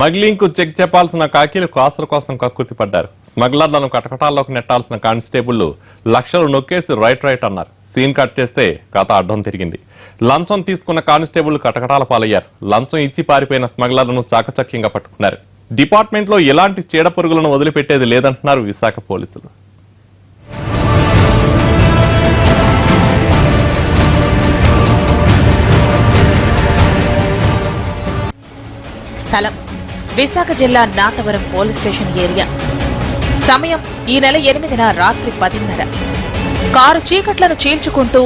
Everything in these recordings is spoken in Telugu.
స్మగ్లింగ్ కు చెక్ చెప్పాల్సిన కాకీలు కాసుల కోసం కక్కుర్తి పడ్డారు. స్మగ్లర్లను కటకటాల్లోకి నెట్టాల్సిన కానిస్టేబుళ్లు లక్షలు నొక్కేసి రైట్ అన్నారు. సీన్ కట్ చేస్తే కథ అడ్డం తిరిగింది. లంచం తీసుకున్న కానిస్టేబుల్ కటకటాల పాలయ్యారు. లంచం ఇచ్చి పారిపోయిన స్మగ్లర్లను చాకచక్యంగా పట్టుకున్నారు. డిపార్ట్మెంట్ లో ఎలాంటి చీడపురుగులను వదిలిపెట్టేది లేదంటున్నారు విశాఖ పోలీసులు. స్థలం విశాఖ జిల్లా నాతవరం పోలీస్ స్టేషన్ ఏరియా. సమయం ఈ నెల 8న రాత్రి 10:30. కారు చీకట్లను చీల్చుకుంటూ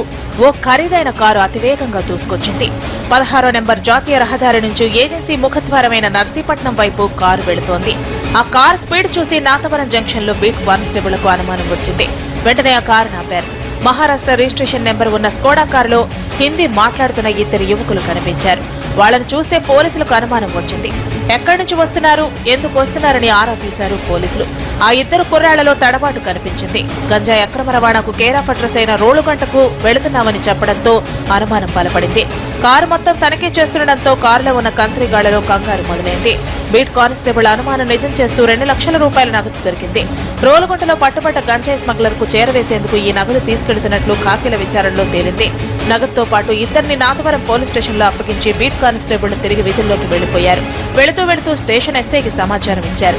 ఓ ఖరీదైన కారు అతివేగంగా దూసుకొచ్చింది. 16వ నెంబర్ జాతీయ రహదారి నుంచి ఏజెన్సీ ముఖద్వారమైన నర్సీపట్నం వైపు కారు వెళుతోంది. ఆ కారు స్పీడ్ చూసి నాతవరం జంక్షన్ లో బీట్ కానిస్టేబుల్ కు అనుమానం వచ్చింది. వెంటనే ఆ కారు ఆపారు. మహారాష్ట్ర రిజిస్ట్రేషన్ నెంబర్ ఉన్న స్కోడా కారులో హిందీ మాట్లాడుతున్న 2 యువకులు కనిపించారు. వాళ్లను చూస్తే పోలీసులకు అనుమానం వచ్చింది. ఎక్కడి నుంచి వస్తున్నారు, ఎందుకు వస్తున్నారని ఆరా తీశారు పోలీసులు. ఆ 2 కుర్రాళ్లలో తడబాటు కనిపించింది. గంజాయి అక్రమ రవాణాకు కేరాఫ్ అడ్రస్ అయిన రోలుగంటకు వెళుతున్నామని చెప్పడంతో అనుమానం బలపడింది. కారు మొత్తం తనిఖీ చేస్తుండటంతో కారులో ఉన్న కంత్రిగాళ్లలో కంగారు మొదలైంది. బీట్ కానిస్టేబుల్ అనుమానం నిజం చేస్తూ 2 లక్షల రూపాయల నగదు దొరికింది. రోలుగుంటలో పట్టుబడ్డ గంజాయి స్మగ్లర్ కు చేరవేసేందుకు ఈ నగదు తీసుకెళ్తున్నట్లు ఖాకీల విచారణలో తేలింది. నగదుతో పాటు 2ని నాతవరం పోలీస్ స్టేషన్ లో అప్పగించి బీట్ కానిస్టేబుల్ తిరిగి విధుల్లోకి వెళ్లిపోయారు. వెళుతూ స్టేషన్ ఎస్ఐకి సమాచారం ఇచ్చారు.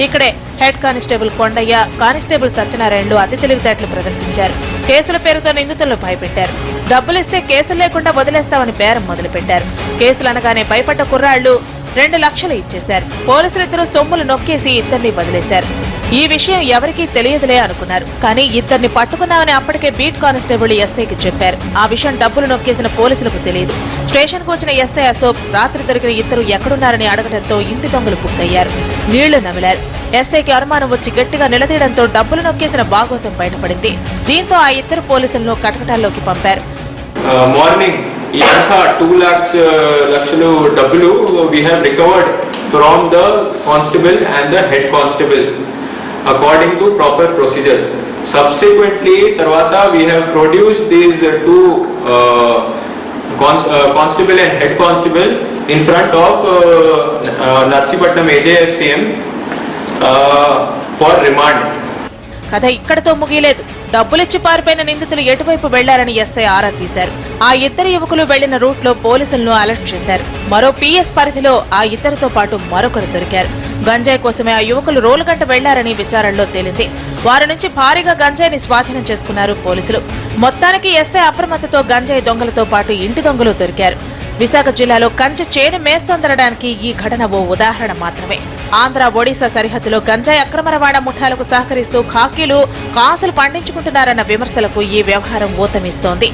ఇక్కడే హెడ్ కానిస్టేబుల్ కొండయ్య, కానిస్టేబుల్ సత్యనారాయణలు అతి తెలివితేటలు ప్రదర్శించారు. కేసుల పేరుతో నిందితులను భయపెట్టారు. డబ్బులిస్తే కేసులు లేకుండా వదిలేస్తామని బేరం మొదలుపెట్టారు. కేసులు అనగానే భయపడ్డ కుర్రాళ్లు 2 లక్షలు ఇచ్చేశారు. పోలీసులిద్దరూ సొమ్ములు నొక్కేసి 2ని వదిలేశారు. ఈ విషయం ఎవరికీ తెలియదులే అనుకున్నారు. కానీ 2ని పట్టుకున్నామని అప్పటికే బీట్ కానిస్టేబుల్ ఎస్ఐకి చెప్పారు. ఆ విషయం డబ్బులు నొక్కేసిన పోలీసులకు తెలియదు. స్టేషన్ కు వచ్చిన ఎస్ఐ అశోక్ రాత్రి దొరికిన 2 ఎక్కడున్నారని అడగడంతో ఇంటి దొంగలు బుక్కయ్యారు. నీళ్లు నమిలారు. ఎస్ఐకి అనుమానం వచ్చి గట్టిగా నిలదీయడంతో డబ్బులు నొక్కేసిన భాగోతం బయటపడింది. దీంతో ఆ 2 పోలీసులను కటకటాల్లోకి పంపారు. మార్నింగ్ 2 లక్షలు డబ్బులు we have recovered from the constable and the head constable according to proper procedure. Subsequently tarvata we have produced these 2 constable and head constable in front of Narsipatnam AJFCM for remand. కథ ఇక్కడతో ముగియలేదు. డబ్బులిచ్చి పారిపోయిన నిందితులు ఎటువైపు వెళ్లారని ఎస్ఐ ఆరా తీశారు. ఆ 2 యువకులు వెళ్లిన రూట్ లో పోలీసులను అలర్ట్ చేశారు. మరో పిఎస్ పరిధిలో ఆ 2తో పాటు మరొకరు దొరికారు. గంజాయి కోసమే ఆ యువకులు రోలుగంట వెళ్లారని విచారణలో తేలింది. వారి నుంచి భారీగా గంజాయిని స్వాధీనం చేసుకున్నారు పోలీసులు. మొత్తానికి ఎస్ఐ అప్రమత్తతో గంజాయి దొంగలతో పాటు ఇంటి దొంగలు దొరికారు. విశాఖ జిల్లాలో కంచె చేను మేస్తొందరడానికి ఈ ఘటన ఓ ఉదాహరణ మాత్రమే. ఆంధ్ర ఒడిశా సరిహద్దులో గంజాయి అక్రమ రవాణా ముఠాలకు సహకరిస్తూ ఖాకీలు కాసులు పండించుకుంటున్నారన్న విమర్శలకు ఈ వ్యవహారం ఊతమిస్తోంది.